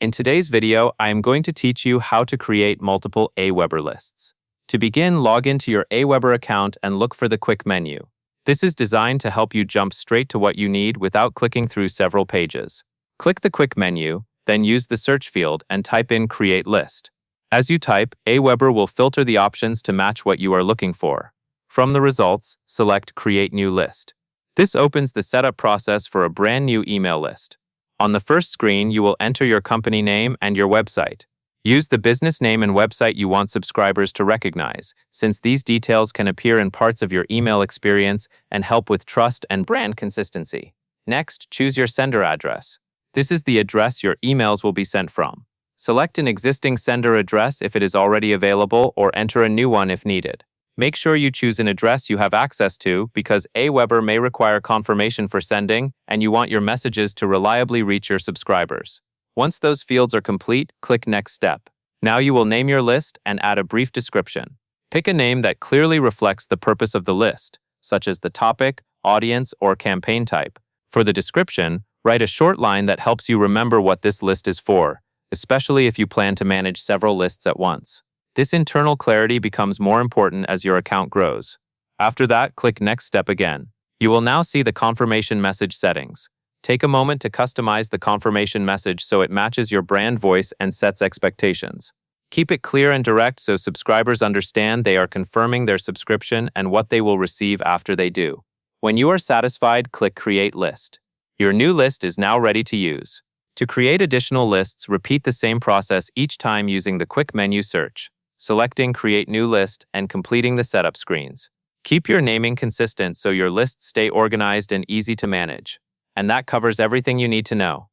In today's video, I am going to teach you how to create multiple Aweber lists. To begin, log into your Aweber account and look for the quick menu. This is designed to help you jump straight to what you need without clicking through several pages. Click the quick menu, then use the search field and type in Create List. As you type, Aweber will filter the options to match what you are looking for. From the results, select Create New List. This opens the setup process for a brand new email list. On the first screen, you will enter your company name and your website. Use the business name and website you want subscribers to recognize, since these details can appear in parts of your email experience and help with trust and brand consistency. Next, choose your sender address. This is the address your emails will be sent from. Select an existing sender address if it is already available, or enter a new one if needed. Make sure you choose an address you have access to, because Aweber may require confirmation for sending, and you want your messages to reliably reach your subscribers. Once those fields are complete, click Next Step. Now you will name your list and add a brief description. Pick a name that clearly reflects the purpose of the list, such as the topic, audience, or campaign type. For the description, write a short line that helps you remember what this list is for, especially if you plan to manage several lists at once. This internal clarity becomes more important as your account grows. After that, click Next Step again. You will now see the confirmation message settings. Take a moment to customize the confirmation message so it matches your brand voice and sets expectations. Keep it clear and direct so subscribers understand they are confirming their subscription and what they will receive after they do. When you are satisfied, click Create List. Your new list is now ready to use. To create additional lists, repeat the same process each time using the quick menu search, selecting Create New List, and completing the setup screens. Keep your naming consistent so your lists stay organized and easy to manage. And that covers everything you need to know.